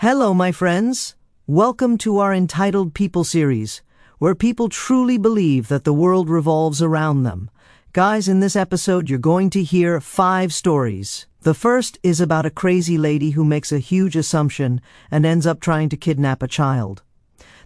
Hello, my friends. Welcome to our Entitled People series, where people truly believe that the world revolves around them. Guys, in this episode, you're going to hear 5 stories. The first is about a crazy lady who makes a huge assumption and ends up trying to kidnap a child.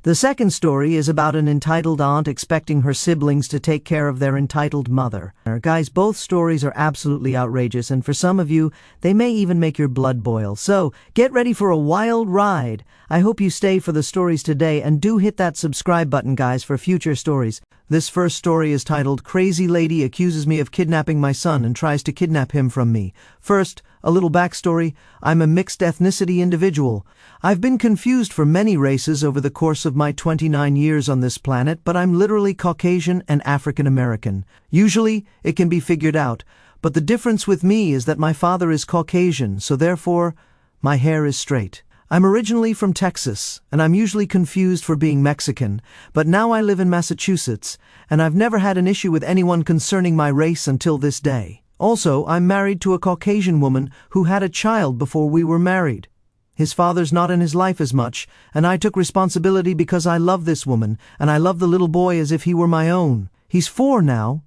The second story is about an entitled aunt expecting her siblings to take care of their entitled mother. Guys, both stories are absolutely outrageous, and for some of you, they may even make your blood boil. So, get ready for a wild ride. I hope you stay for the stories today, and do hit that subscribe button, guys, for future stories. This first story is titled, Crazy Lady Accuses Me of Kidnapping My Son and Tries to Kidnap Him from Me. First, a little backstory. I'm a mixed ethnicity individual. I've been confused for many races over the course of my 29 years on this planet, but I'm literally Caucasian and African American. Usually, it can be figured out, but the difference with me is that my father is Caucasian, so therefore, my hair is straight. I'm originally from Texas, and I'm usually confused for being Mexican, but now I live in Massachusetts, and I've never had an issue with anyone concerning my race until this day. Also, I'm married to a Caucasian woman who had a child before we were married. His father's not in his life as much, and I took responsibility because I love this woman, and I love the little boy as if he were my own. He's 4 now,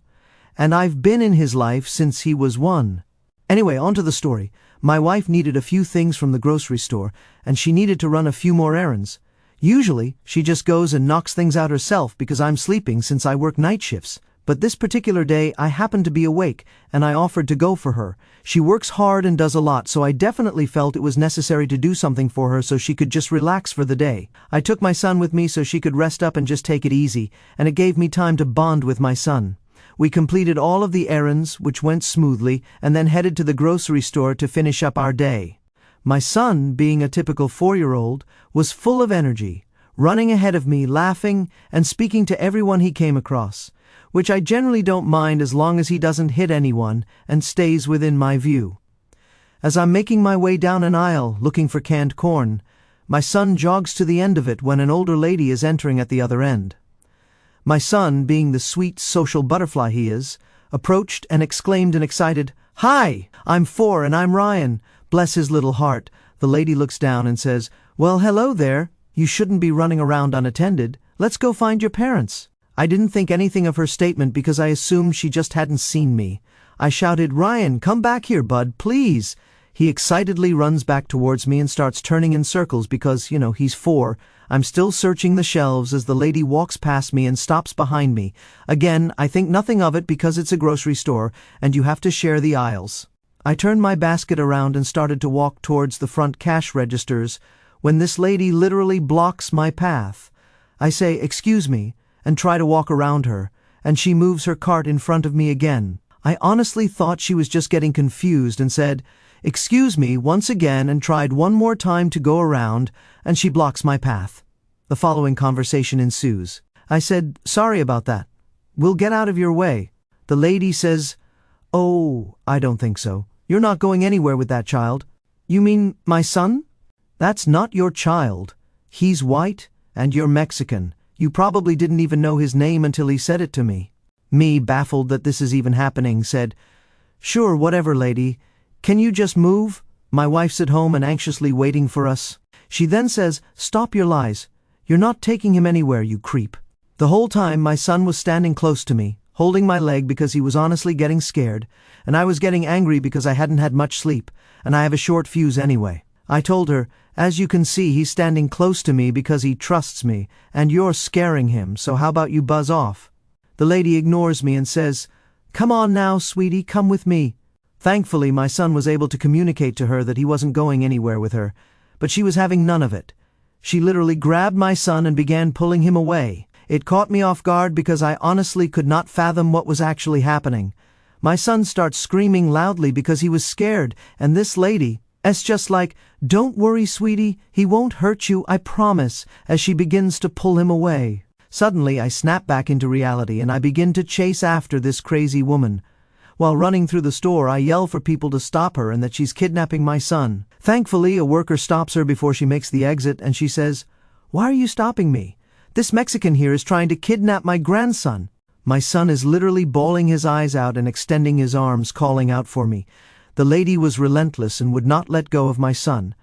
and I've been in his life since he was 1. Anyway, on to the story. My wife needed a few things from the grocery store, and she needed to run a few more errands. Usually, she just goes and knocks things out herself because I'm sleeping since I work night shifts. But this particular day, I happened to be awake, and I offered to go for her. She works hard and does a lot, so I definitely felt it was necessary to do something for her so she could just relax for the day. I took my son with me so she could rest up and just take it easy, and it gave me time to bond with my son. We completed all of the errands, which went smoothly, and then headed to the grocery store to finish up our day. My son, being a typical 4-year-old, was full of energy, running ahead of me, laughing, and speaking to everyone he came across, which I generally don't mind as long as he doesn't hit anyone and stays within my view. As I'm making my way down an aisle looking for canned corn, my son jogs to the end of it when an older lady is entering at the other end. My son, being the sweet social butterfly he is, approached and exclaimed in excited, "Hi, I'm 4 and I'm Ryan." Bless his little heart. The lady looks down and says, "Well, hello there. You shouldn't be running around unattended. Let's go find your parents." I didn't think anything of her statement because I assumed she just hadn't seen me. I shouted, "Ryan, come back here, bud, please." He excitedly runs back towards me and starts turning in circles because, he's 4. I'm still searching the shelves as the lady walks past me and stops behind me. Again, I think nothing of it because it's a grocery store and you have to share the aisles. I turned my basket around and started to walk towards the front cash registers when this lady literally blocks my path. I say, "Excuse me," and try to walk around her, and she moves her cart in front of me again. I honestly thought she was just getting confused and said, "Excuse me," once again and tried one more time to go around, and she blocks my path. The following conversation ensues. I said, "Sorry about that. We'll get out of your way." The lady says, "Oh, I don't think so. You're not going anywhere with that child." "You mean my son?" "That's not your child. He's white, and you're Mexican. You probably didn't even know his name until he said it to me." Me, baffled that this is even happening, said, "Sure, whatever, lady. Can you just move? My wife's at home and anxiously waiting for us." She then says, "Stop your lies. You're not taking him anywhere, you creep." The whole time my son was standing close to me, holding my leg because he was honestly getting scared, and I was getting angry because I hadn't had much sleep, and I have a short fuse anyway. I told her, "As you can see, he's standing close to me because he trusts me, and you're scaring him, so how about you buzz off?" The lady ignores me and says, "Come on now, sweetie, come with me." Thankfully, my son was able to communicate to her that he wasn't going anywhere with her, but she was having none of it. She literally grabbed my son and began pulling him away. It caught me off guard because I honestly could not fathom what was actually happening. My son starts screaming loudly because he was scared, and this lady, just like, "Don't worry, sweetie, he won't hurt you, I promise," as she begins to pull him away. Suddenly, I snap back into reality and I begin to chase after this crazy woman. While running through the store, I yell for people to stop her and that she's kidnapping my son. Thankfully, a worker stops her before she makes the exit and she says, "Why are you stopping me? This Mexican here is trying to kidnap my grandson." My son is literally bawling his eyes out and extending his arms, calling out for me. The lady was relentless and would not let go of my son.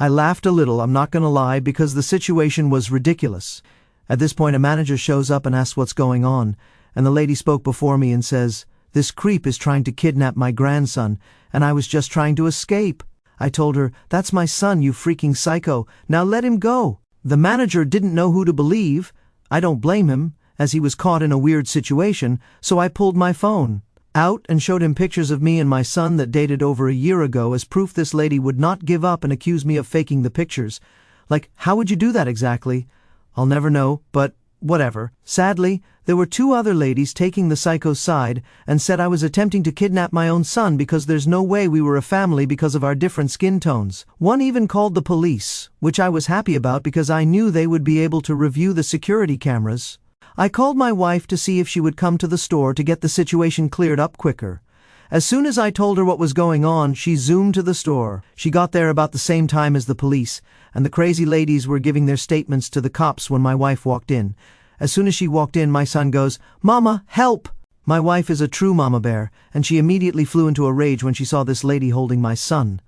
I laughed a little, I'm not gonna lie, because the situation was ridiculous. At this point, a manager shows up and asks what's going on, and the lady spoke before me and says, "This creep is trying to kidnap my grandson, and I was just trying to escape." I told her, "That's my son, you freaking psycho. Now let him go." The manager didn't know who to believe. I don't blame him, as he was caught in a weird situation, so I pulled my phone out and showed him pictures of me and my son that dated over a year ago as proof this lady would not give up and accuse me of faking the pictures. Like, how would you do that exactly? I'll never know, but whatever. Sadly, there were two other ladies taking the psycho's side and said I was attempting to kidnap my own son because there's no way we were a family because of our different skin tones. One even called the police, which I was happy about because I knew they would be able to review the security cameras. I called my wife to see if she would come to the store to get the situation cleared up quicker. As soon as I told her what was going on, she zoomed to the store. She got there about the same time as the police, and the crazy ladies were giving their statements to the cops when my wife walked in. As soon as she walked in, my son goes, "Mama, help!" My wife is a true mama bear, and she immediately flew into a rage when she saw this lady holding my son.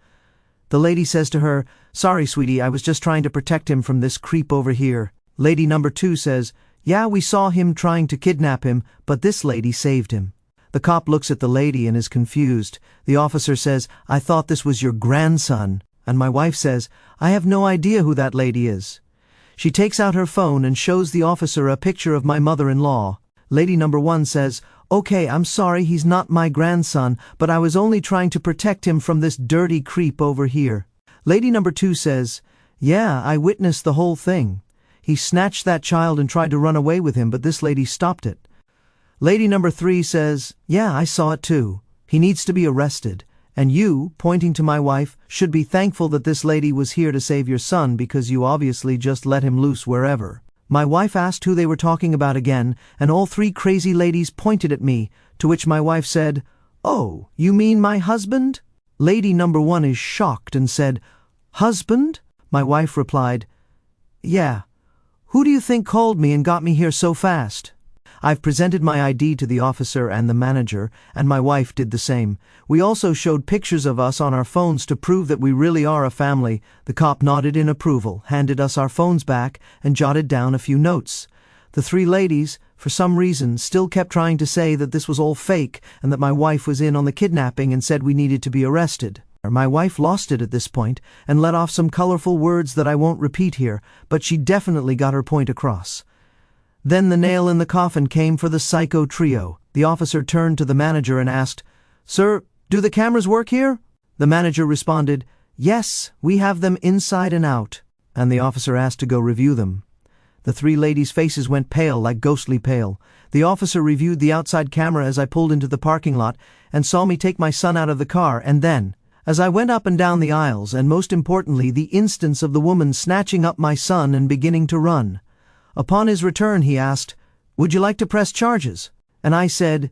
The lady says to her, "Sorry, sweetie, I was just trying to protect him from this creep over here." Lady number 2 says, "Yeah, we saw him trying to kidnap him, but this lady saved him." The cop looks at the lady and is confused. The officer says, "I thought this was your grandson." And my wife says, "I have no idea who that lady is." She takes out her phone and shows the officer a picture of my mother-in-law. Lady number 1 says, "Okay, I'm sorry, he's not my grandson, but I was only trying to protect him from this dirty creep over here." Lady number 2 says, "Yeah, I witnessed the whole thing. He snatched that child and tried to run away with him, but this lady stopped it." Lady number 3 says, "Yeah, I saw it too. He needs to be arrested. And you," pointing to my wife, "should be thankful that this lady was here to save your son because you obviously just let him loose wherever." My wife asked who they were talking about again, and all 3 crazy ladies pointed at me, to which my wife said, "Oh, you mean my husband?" Lady number 1 is shocked and said, "Husband?" My wife replied, "Yeah. Who do you think called me and got me here so fast?" I've presented my ID to the officer and the manager, and my wife did the same. We also showed pictures of us on our phones to prove that we really are a family. The cop nodded in approval, handed us our phones back, and jotted down a few notes. The 3 ladies, for some reason, still kept trying to say that this was all fake and that my wife was in on the kidnapping and said we needed to be arrested. My wife lost it at this point and let off some colorful words that I won't repeat here, but she definitely got her point across. Then the nail in the coffin came for the psycho trio. The officer turned to the manager and asked, "Sir, do the cameras work here?" The manager responded, "Yes, we have them inside and out," and the officer asked to go review them. The 3 ladies' faces went pale, like ghostly pale. The officer reviewed the outside camera as I pulled into the parking lot and saw me take my son out of the car, and then, as I went up and down the aisles, and most importantly, the instance of the woman snatching up my son and beginning to run. Upon his return, he asked, "Would you like to press charges?" And I said,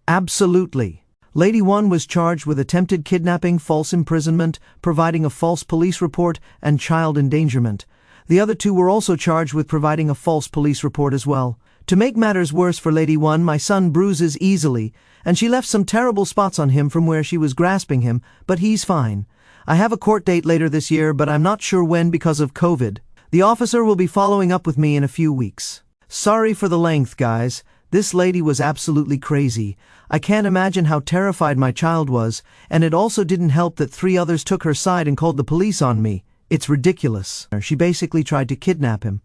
"Absolutely." Lady 1 was charged with attempted kidnapping, false imprisonment, providing a false police report, and child endangerment. The other 2 were also charged with providing a false police report as well. To make matters worse for Lady 1, my son bruises easily, and she left some terrible spots on him from where she was grasping him, but he's fine. I have a court date later this year, but I'm not sure when because of COVID. The officer will be following up with me in a few weeks. Sorry for the length, guys. This lady was absolutely crazy. I can't imagine how terrified my child was, and it also didn't help that 3 others took her side and called the police on me. It's ridiculous. She basically tried to kidnap him.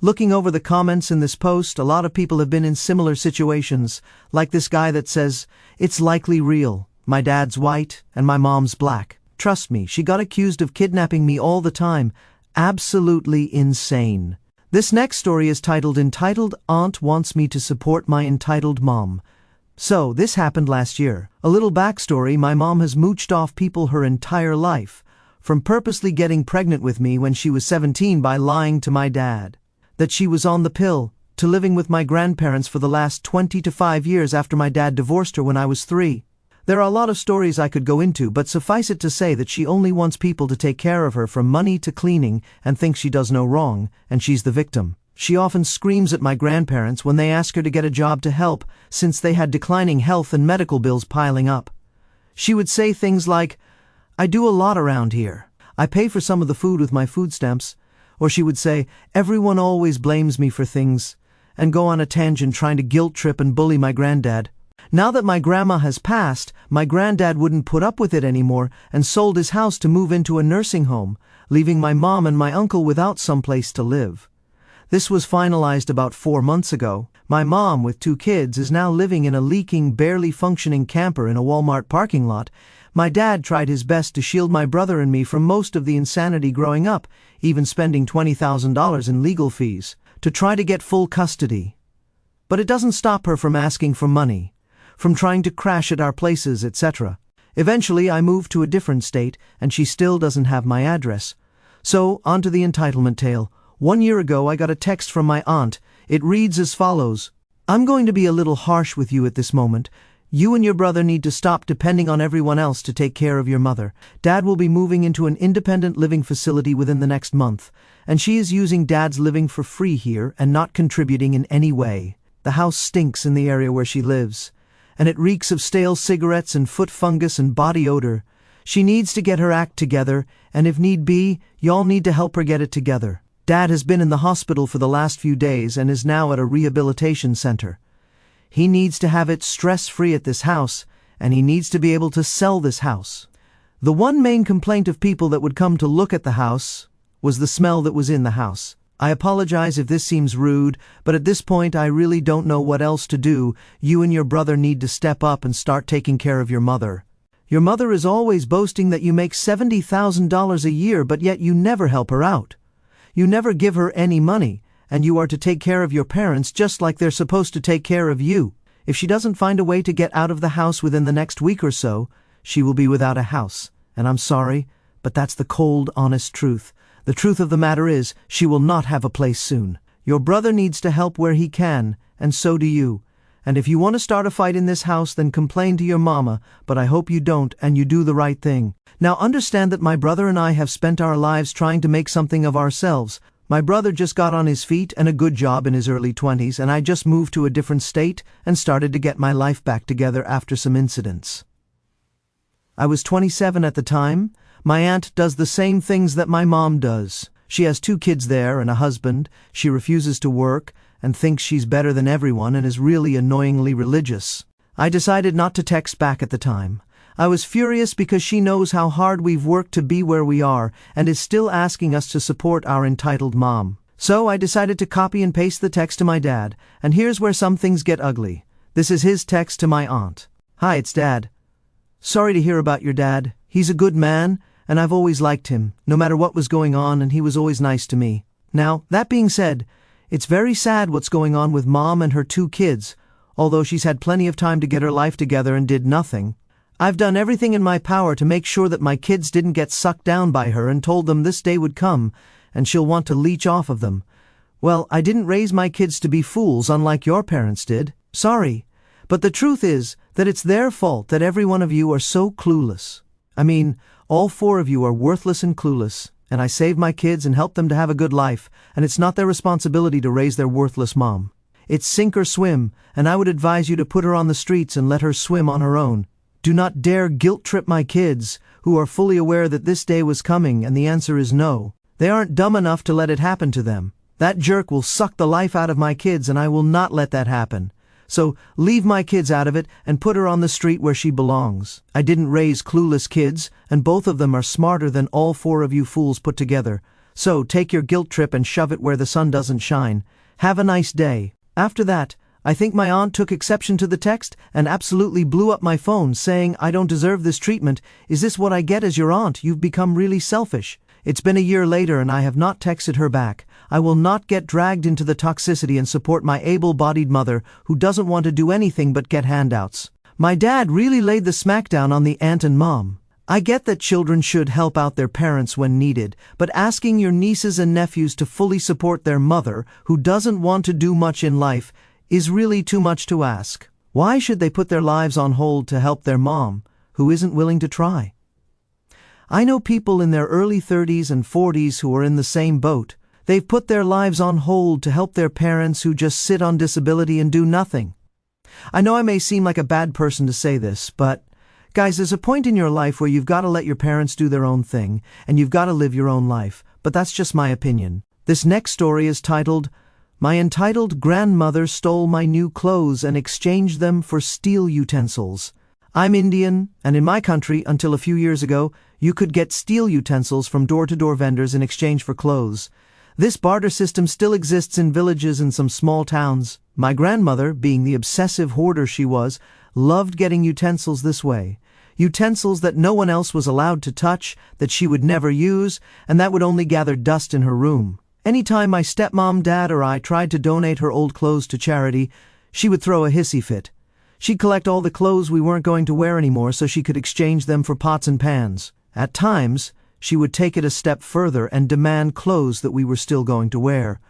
Looking over the comments in this post, a lot of people have been in similar situations, like this guy that says, "It's likely real. My dad's white and my mom's black. Trust me, she got accused of kidnapping me all the time. Absolutely insane." This next story is titled "Entitled Aunt Wants Me to Support My Entitled Mom." So, this happened last year. A little backstory: my mom has mooched off people her entire life, from purposely getting pregnant with me when she was 17 by lying to my dad that she was on the pill, to living with my grandparents for the last 20 to 5 years after my dad divorced her when I was 3. There are a lot of stories I could go into, but suffice it to say that she only wants people to take care of her, from money to cleaning, and thinks she does no wrong, and she's the victim. She often screams at my grandparents when they ask her to get a job to help, since they had declining health and medical bills piling up. She would say things like, "I do a lot around here. I pay for some of the food with my food stamps. Or she would say, everyone always blames me for things, and go on a tangent trying to guilt trip and bully my granddad. Now that my grandma has passed, my granddad wouldn't put up with it anymore and sold his house to move into a nursing home, leaving my mom and my uncle without some place to live. This was finalized about 4 months ago. My mom, with 2 kids, is now living in a leaking, barely functioning camper in a Walmart parking lot. My dad tried his best to shield my brother and me from most of the insanity growing up, even spending $20,000 in legal fees, to try to get full custody. But it doesn't stop her from asking for money, from trying to crash at our places, etc. Eventually, I moved to a different state, and she still doesn't have my address. So, on to the entitlement tale. 1 year ago, I got a text from my aunt. It reads as follows: I'm going to be a little harsh with you at this moment. You and your brother need to stop depending on everyone else to take care of your mother. Dad will be moving into an independent living facility within the next month, and she is using Dad's living for free here and not contributing in any way. The house stinks in the area where she lives, and it reeks of stale cigarettes and foot fungus and body odor. She needs to get her act together, and if need be, y'all need to help her get it together. Dad has been in the hospital for the last few days and is now at a rehabilitation center. He needs to have it stress-free at this house, and he needs to be able to sell this house. The one main complaint of people that would come to look at the house was the smell that was in the house. I apologize if this seems rude, but at this point I really don't know what else to do. You and your brother need to step up and start taking care of your mother. Your mother is always boasting that you make $70,000 a year, but yet you never help her out. You never give her any money, and you are to take care of your parents just like they're supposed to take care of you. If she doesn't find a way to get out of the house within the next week or so, she will be without a house. And I'm sorry, but that's the cold, honest truth. The truth of the matter is, she will not have a place soon. Your brother needs to help where he can, and so do you. And if you want to start a fight in this house, then complain to your mama, but I hope you don't and you do the right thing. Now understand that my brother and I have spent our lives trying to make something of ourselves. My brother just got on his feet and a good job in his early 20s, and I just moved to a different state and started to get my life back together after some incidents. I was 27 at the time. My aunt does the same things that my mom does. She has 2 kids there and a husband. She refuses to work and thinks she's better than everyone and is really annoyingly religious. I decided not to text back at the time. I was furious because she knows how hard we've worked to be where we are and is still asking us to support our entitled mom. So I decided to copy and paste the text to my dad, and here's where some things get ugly. This is his text to my aunt. Hi, it's Dad. Sorry to hear about your dad. He's a good man, and I've always liked him, no matter what was going on, and he was always nice to me. Now, that being said, it's very sad what's going on with Mom and her 2 kids, although she's had plenty of time to get her life together and did nothing. I've done everything in my power to make sure that my kids didn't get sucked down by her and told them this day would come, and she'll want to leech off of them. Well, I didn't raise my kids to be fools unlike your parents did. Sorry. But the truth is that it's their fault that every one of you are so clueless. I mean, all 4 of you are worthless and clueless, and I saved my kids and helped them to have a good life, and it's not their responsibility to raise their worthless mom. It's sink or swim, and I would advise you to put her on the streets and let her swim on her own. Do not dare guilt-trip my kids, who are fully aware that this day was coming, and the answer is no. They aren't dumb enough to let it happen to them. That jerk will suck the life out of my kids, and I will not let that happen. So leave my kids out of it and put her on the street where she belongs. I didn't raise clueless kids, and both of them are smarter than all 4 of you fools put together. So take your guilt trip and shove it where the sun doesn't shine. Have a nice day. After that, I think my aunt took exception to the text and absolutely blew up my phone, saying, I don't deserve this treatment. Is this what I get as your aunt? You've become really selfish. It's been a year later and I have not texted her back. I will not get dragged into the toxicity and support my able-bodied mother who doesn't want to do anything but get handouts. My dad really laid the smackdown on the aunt and mom. I get that children should help out their parents when needed, but asking your nieces and nephews to fully support their mother, who doesn't want to do much in life, is really too much to ask. Why should they put their lives on hold to help their mom, who isn't willing to try? I know people in their early 30s and 40s who are in the same boat. They've put their lives on hold to help their parents who just sit on disability and do nothing. I know I may seem like a bad person to say this, but Guys, there's a point in your life where you've got to let your parents do their own thing, and you've got to live your own life, but that's just my opinion. This next story is titled, My Entitled Grandmother Stole My New Clothes and Exchanged Them for Steel Utensils. I'm Indian, and in my country, until a few years ago, you could get steel utensils from door-to-door vendors in exchange for clothes. This barter system still exists in villages and some small towns. My grandmother, being the obsessive hoarder she was, loved getting utensils this way. Utensils that no one else was allowed to touch, that she would never use, and that would only gather dust in her room. Anytime my stepmom, dad, or I tried to donate her old clothes to charity, she would throw a hissy fit. She'd collect all the clothes we weren't going to wear anymore so she could exchange them for pots and pans. At times, she would take it a step further and demand clothes that we were still going to wear.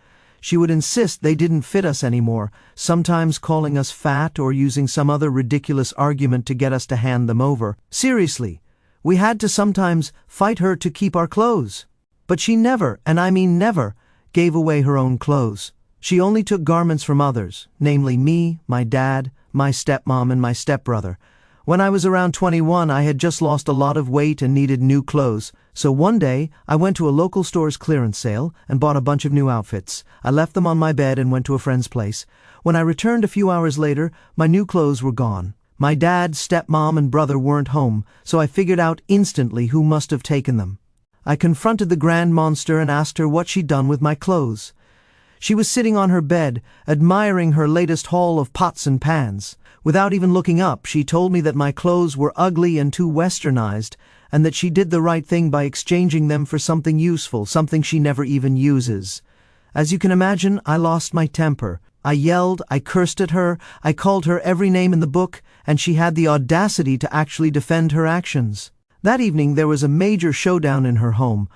She would insist they didn't fit us anymore, sometimes calling us fat or using some other ridiculous argument to get us to hand them over. Seriously, we had to sometimes fight her to keep our clothes. But she never, and I mean never, gave away her own clothes. She only took garments from others, namely me, my dad, my stepmom, and my stepbrother. When I was around 21, I had just lost a lot of weight and needed new clothes, so one day I went to a local store's clearance sale and bought a bunch of new outfits. I left them on my bed and went to a friend's place. When I returned a few hours later, my new clothes were gone. My dad, stepmom, and brother weren't home, so I figured out instantly who must have taken them. I confronted the grand monster and asked her what she'd done with my clothes. She was sitting on her bed, admiring her latest haul of pots and pans. Without even looking up, she told me that my clothes were ugly and too westernized, and that she did the right thing by exchanging them for something useful, something she never even uses. As you can imagine, I lost my temper. I yelled, I cursed at her, I called her every name in the book, and she had the audacity to actually defend her actions. That evening there was a major showdown in her home.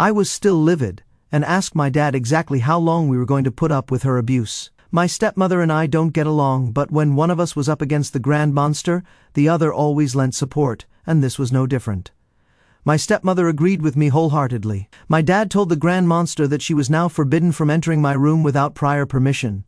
I was still livid, and asked my dad exactly how long we were going to put up with her abuse. My stepmother and I don't get along, but when one of us was up against the grand monster, the other always lent support, and this was no different. My stepmother agreed with me wholeheartedly. My dad told the grand monster that she was now forbidden from entering my room without prior permission.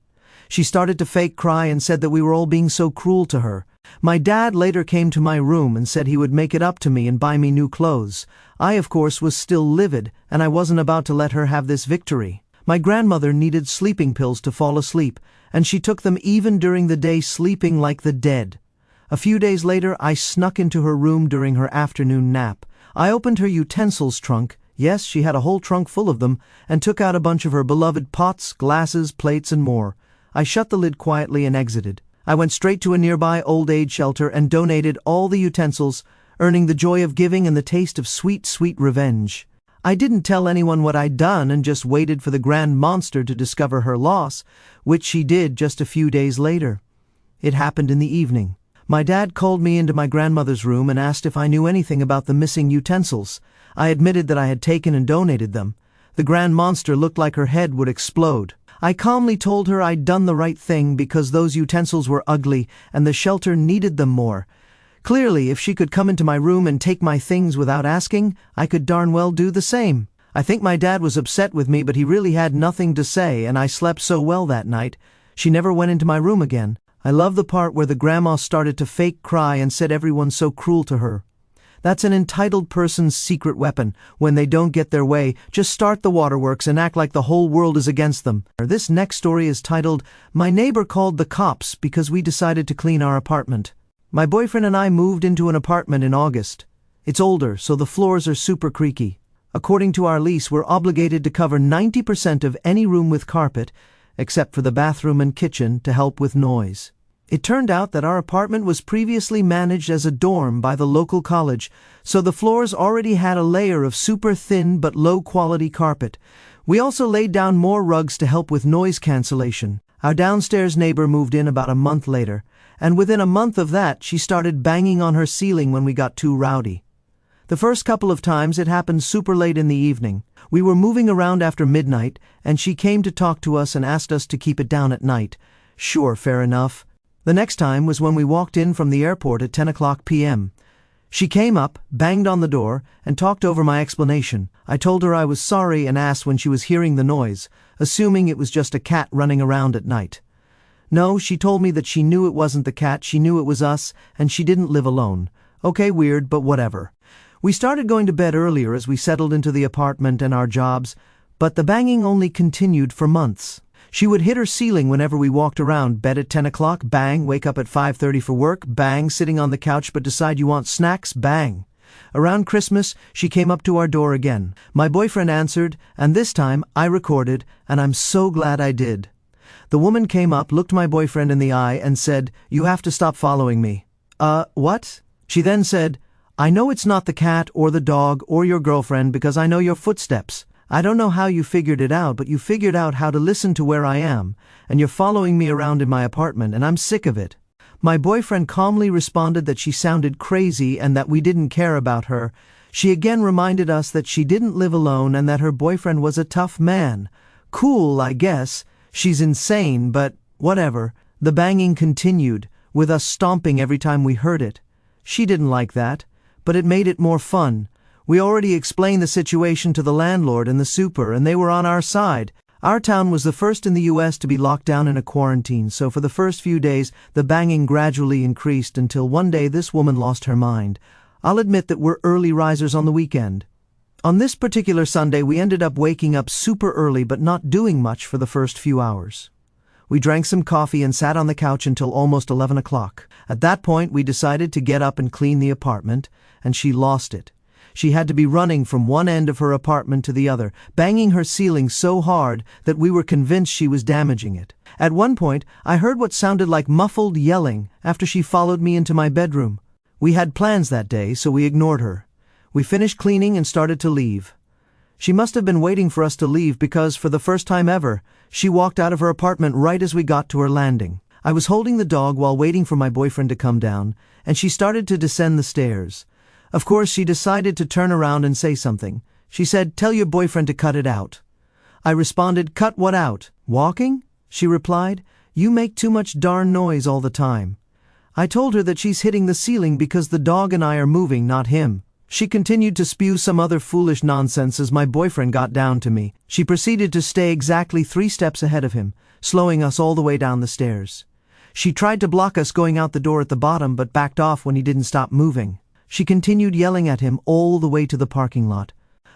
She started to fake cry and said that we were all being so cruel to her. My dad later came to my room and said he would make it up to me and buy me new clothes. I, of course, was still livid, and I wasn't about to let her have this victory. My grandmother needed sleeping pills to fall asleep, and she took them even during the day, sleeping like the dead. A few days later, I snuck into her room during her afternoon nap. I opened her utensils trunk, yes, she had a whole trunk full of them, and took out a bunch of her beloved pots, glasses, plates, and more. I shut the lid quietly and exited. I went straight to a nearby old age shelter and donated all the utensils, earning the joy of giving and the taste of sweet, sweet revenge. I didn't tell anyone what I'd done and just waited for the grand monster to discover her loss, which she did just a few days later. It happened in the evening. My dad called me into my grandmother's room and asked if I knew anything about the missing utensils. I admitted that I had taken and donated them. The grand monster looked like her head would explode. I calmly told her I'd done the right thing because those utensils were ugly and the shelter needed them more. Clearly, if she could come into my room and take my things without asking, I could darn well do the same. I think my dad was upset with me, but he really had nothing to say, and I slept so well that night. She never went into my room again. I love the part where the grandma started to fake cry and said everyone's so cruel to her. That's an entitled person's secret weapon. When they don't get their way, just start the waterworks and act like the whole world is against them. This next story is titled, My Neighbor Called the Cops Because We Decided to Clean Our Apartment. My boyfriend and I moved into an apartment in August. It's older, so the floors are super creaky. According to our lease, we're obligated to cover 90% of any room with carpet, except for the bathroom and kitchen, to help with noise. It turned out that our apartment was previously managed as a dorm by the local college, so the floors already had a layer of super thin but low-quality carpet. We also laid down more rugs to help with noise cancellation. Our downstairs neighbor moved in about a month later, and within a month of that, she started banging on her ceiling when we got too rowdy. The first couple of times it happened super late in the evening. We were moving around after midnight, and she came to talk to us and asked us to keep it down at night. Sure, fair enough. The next time was when we walked in from the airport at 10:00 p.m. She came up, banged on the door, and talked over my explanation. I told her I was sorry and asked when she was hearing the noise, assuming it was just a cat running around at night. No, she told me that she knew it wasn't the cat, she knew it was us, and she didn't live alone. Okay, weird, but whatever. We started going to bed earlier as we settled into the apartment and our jobs, but the banging only continued for months. She would hit her ceiling whenever we walked around. Bed at 10 o'clock, bang. Wake up at 5:30 for work, bang. Sitting on the couch but decide you want snacks, bang. Around Christmas, she came up to our door again. My boyfriend answered, and this time I recorded, and I'm so glad I did. The woman came up, looked my boyfriend in the eye, and said, "You have to stop following me." What? She then said, "I know it's not the cat or the dog or your girlfriend because I know your footsteps. I don't know how you figured it out, but you figured out how to listen to where I am, and you're following me around in my apartment, and I'm sick of it." My boyfriend calmly responded that she sounded crazy and that we didn't care about her. She again reminded us that she didn't live alone and that her boyfriend was a tough man. Cool, I guess. She's insane, but whatever. The banging continued, with us stomping every time we heard it. She didn't like that, but it made it more fun. We already explained the situation to the landlord and the super, and they were on our side. Our town was the first in the US to be locked down in a quarantine, so for the first few days, the banging gradually increased until one day this woman lost her mind. I'll admit that we're early risers on the weekend. On this particular Sunday, we ended up waking up super early but not doing much for the first few hours. We drank some coffee and sat on the couch until almost 11 o'clock. At that point, we decided to get up and clean the apartment, and she lost it. She had to be running from one end of her apartment to the other, banging her ceiling so hard that we were convinced she was damaging it. At one point, I heard what sounded like muffled yelling after she followed me into my bedroom. We had plans that day, so we ignored her. We finished cleaning and started to leave. She must have been waiting for us to leave because, for the first time ever, she walked out of her apartment right as we got to her landing. I was holding the dog while waiting for my boyfriend to come down, and she started to descend the stairs. Of course, she decided to turn around and say something. She said, "Tell your boyfriend to cut it out." I responded, "Cut what out? Walking?" She replied, "You make too much darn noise all the time." I told her that she's hitting the ceiling because the dog and I are moving, not him. She continued to spew some other foolish nonsense as my boyfriend got down to me. She proceeded to stay exactly 3 steps ahead of him, slowing us all the way down the stairs. She tried to block us going out the door at the bottom but backed off when he didn't stop moving. She continued yelling at him all the way to the parking lot.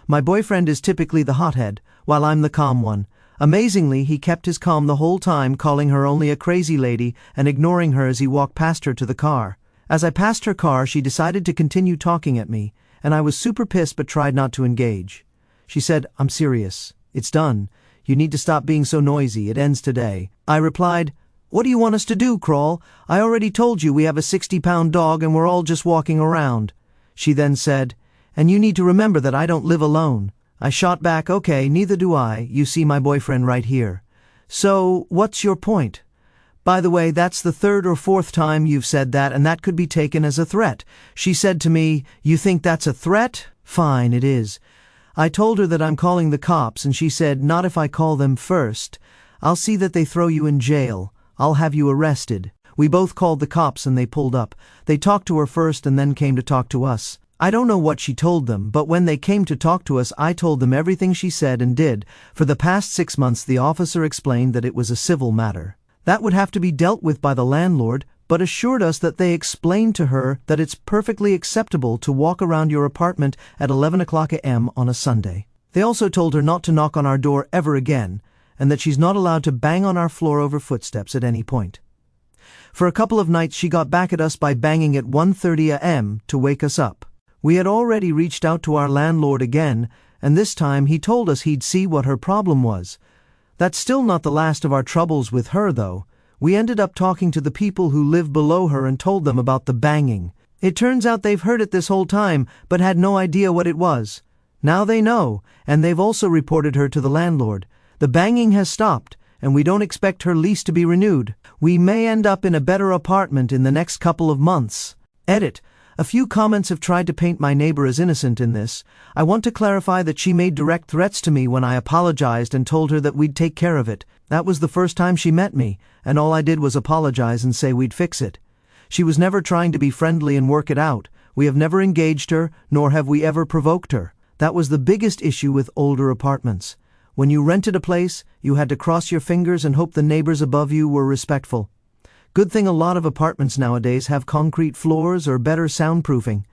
My boyfriend is typically the hothead, while I'm the calm one. Amazingly, he kept his calm the whole time, calling her only a crazy lady and ignoring her as he walked past her to the car. As I passed her car, she decided to continue talking at me, and I was super pissed but tried not to engage. She said, "I'm serious. It's done. You need to stop being so noisy. It ends today." I replied, "What do you want us to do, Crawl? I already told you we have a 60-pound dog and we're all just walking around." She then said, "And you need to remember that I don't live alone." I shot back, "Okay, neither do I. You see my boyfriend right here. So, what's your point? By the way, that's the 3rd or 4th time you've said that, and that could be taken as a threat." She said to me, "You think that's a threat? Fine, it is." I told her that I'm calling the cops, and she said, "Not if I call them first. I'll see that they throw you in jail. I'll have you arrested." We both called the cops and they pulled up. They talked to her first and then came to talk to us. I don't know what she told them, but when they came to talk to us, I told them everything she said and did. For the past 6 months, the officer explained that it was a civil matter. That would have to be dealt with by the landlord, but assured us that they explained to her that it's perfectly acceptable to walk around your apartment at 11 o'clock a.m. on a Sunday. They also told her not to knock on our door ever again, and that she's not allowed to bang on our floor over footsteps at any point. For a couple of nights she got back at us by banging at 1:30 a.m. to wake us up. We had already reached out to our landlord again, and this time he told us he'd see what her problem was. That's still not the last of our troubles with her, though. We ended up talking to the people who live below her and told them about the banging. It turns out they've heard it this whole time, but had no idea what it was. Now they know, and they've also reported her to the landlord. The banging has stopped, and we don't expect her lease to be renewed. We may end up in a better apartment in the next couple of months. Edit. A few comments have tried to paint my neighbor as innocent in this. I want to clarify that she made direct threats to me when I apologized and told her that we'd take care of it. That was the first time she met me, and all I did was apologize and say we'd fix it. She was never trying to be friendly and work it out. We have never engaged her, nor have we ever provoked her. That was the biggest issue with older apartments. When you rented a place, you had to cross your fingers and hope the neighbors above you were respectful. Good thing a lot of apartments nowadays have concrete floors or better soundproofing.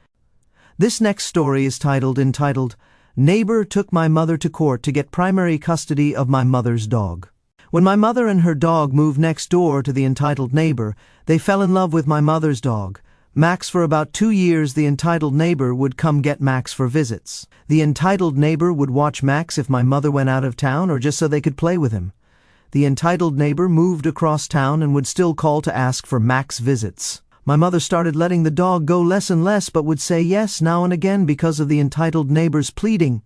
This next story is entitled, Neighbor Took My Mother to Court to Get Primary Custody of My Mother's Dog. When my mother and her dog moved next door to the entitled neighbor, they fell in love with my mother's dog, Max. For about 2 years, the entitled neighbor would come get Max for visits. The entitled neighbor would watch Max if my mother went out of town or just so they could play with him. The entitled neighbor moved across town and would still call to ask for Max visits. My mother started letting the dog go less and less, but would say yes now and again because of the entitled neighbor's pleading.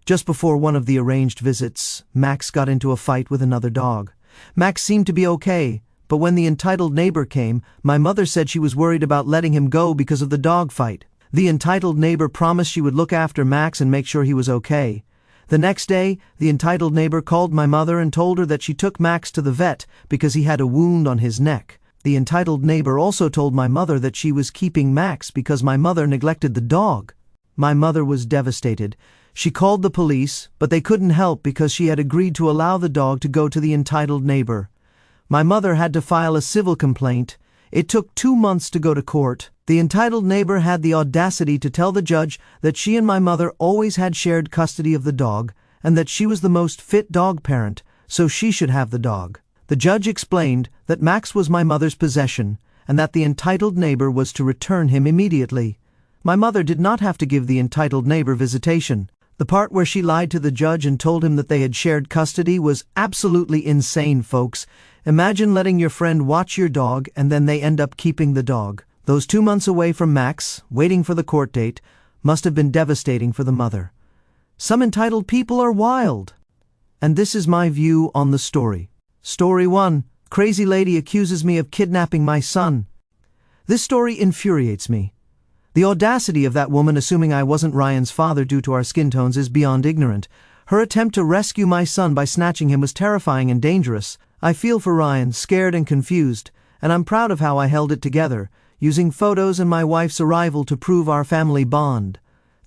Just before one of the arranged visits, Max got into a fight with another dog. Max seemed to be okay, but when the entitled neighbor came, my mother said she was worried about letting him go because of the dog fight. The entitled neighbor promised she would look after Max and make sure he was okay. The next day, the entitled neighbor called my mother and told her that she took Max to the vet because he had a wound on his neck. The entitled neighbor also told my mother that she was keeping Max because my mother neglected the dog. My mother was devastated. She called the police, but they couldn't help because she had agreed to allow the dog to go to the entitled neighbor. My mother had to file a civil complaint. It took 2 months to go to court. The entitled neighbor had the audacity to tell the judge that she and my mother always had shared custody of the dog and that she was the most fit dog parent, so she should have the dog. The judge explained that Max was my mother's possession and that the entitled neighbor was to return him immediately. My mother did not have to give the entitled neighbor visitation. The part where she lied to the judge and told him that they had shared custody was absolutely insane, folks. Imagine letting your friend watch your dog and then they end up keeping the dog. Those 2 months away from Max, waiting for the court date, must have been devastating for the mother. Some entitled people are wild. And this is my view on the story. Story 1. Crazy lady accuses me of kidnapping my son. This story infuriates me. The audacity of that woman assuming I wasn't Ryan's father due to our skin tones is beyond ignorant. Her attempt to rescue my son by snatching him was terrifying and dangerous. I feel for Ryan, scared and confused, and I'm proud of how I held it together, using photos and my wife's arrival to prove our family bond.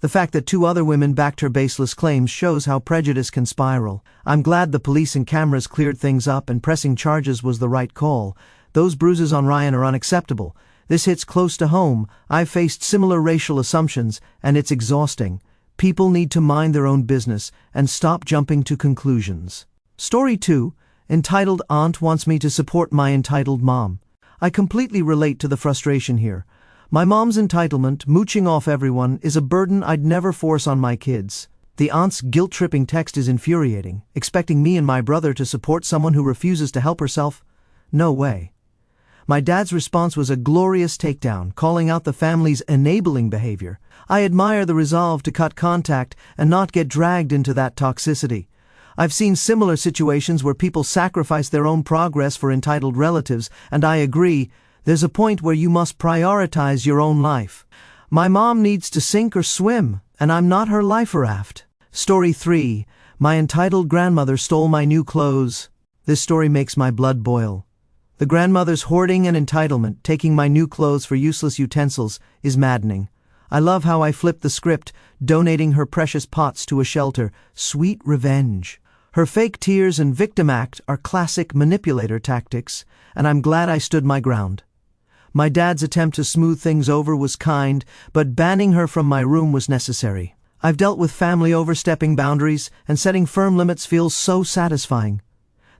The fact that 2 other women backed her baseless claims shows how prejudice can spiral. I'm glad the police and cameras cleared things up and pressing charges was the right call. Those bruises on Ryan are unacceptable. This hits close to home. I've faced similar racial assumptions, and it's exhausting. People need to mind their own business and stop jumping to conclusions. Story 2, entitled Aunt Wants Me to Support My Entitled Mom. I completely relate to the frustration here. My mom's entitlement, mooching off everyone, is a burden I'd never force on my kids. The aunt's guilt-tripping text is infuriating, expecting me and my brother to support someone who refuses to help herself. No way. My dad's response was a glorious takedown, calling out the family's enabling behavior. I admire the resolve to cut contact and not get dragged into that toxicity. I've seen similar situations where people sacrifice their own progress for entitled relatives, and I agree, there's a point where you must prioritize your own life. My mom needs to sink or swim, and I'm not her life raft. Story 3. My entitled grandmother stole my new clothes. This story makes my blood boil. The grandmother's hoarding and entitlement, taking my new clothes for useless utensils, is maddening. I love how I flipped the script, donating her precious pots to a shelter. Sweet revenge. Her fake tears and victim act are classic manipulator tactics, and I'm glad I stood my ground. My dad's attempt to smooth things over was kind, but banning her from my room was necessary. I've dealt with family overstepping boundaries, and setting firm limits feels so satisfying.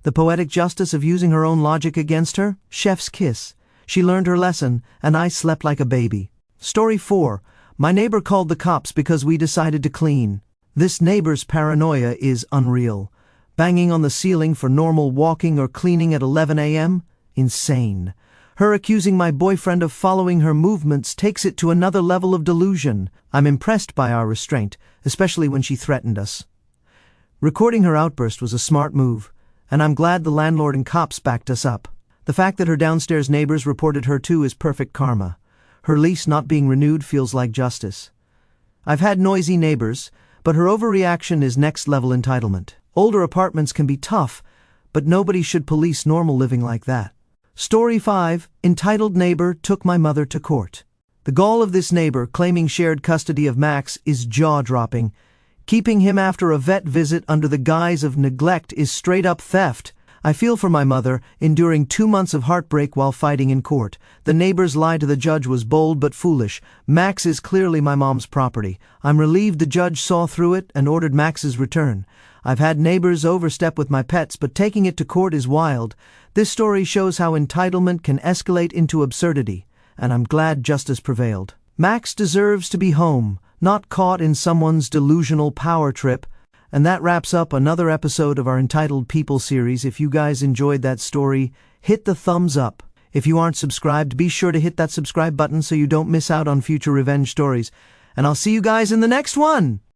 The poetic justice of using her own logic against her? Chef's kiss. She learned her lesson, and I slept like a baby. Story 4. My neighbor called the cops because we decided to clean. This neighbor's paranoia is unreal. Banging on the ceiling for normal walking or cleaning at 11 a.m.? Insane. Her accusing my boyfriend of following her movements takes it to another level of delusion. I'm impressed by our restraint, especially when she threatened us. Recording her outburst was a smart move, and I'm glad the landlord and cops backed us up. The fact that her downstairs neighbors reported her too is perfect karma. Her lease not being renewed feels like justice. I've had noisy neighbors, but her overreaction is next-level entitlement. Older apartments can be tough, but nobody should police normal living like that. Story 5. Entitled neighbor took my mother to court. The gall of this neighbor claiming shared custody of Max is jaw-dropping. Keeping him after a vet visit under the guise of neglect is straight-up theft. I feel for my mother, enduring 2 months of heartbreak while fighting in court. The neighbor's lie to the judge was bold but foolish. Max is clearly my mom's property. I'm relieved the judge saw through it and ordered Max's return. I've had neighbors overstep with my pets, but taking it to court is wild. This story shows how entitlement can escalate into absurdity, and I'm glad justice prevailed. Max deserves to be home, not caught in someone's delusional power trip. And that wraps up another episode of our Entitled People series. If you guys enjoyed that story, hit the thumbs up. If you aren't subscribed, be sure to hit that subscribe button so you don't miss out on future revenge stories. And I'll see you guys in the next one!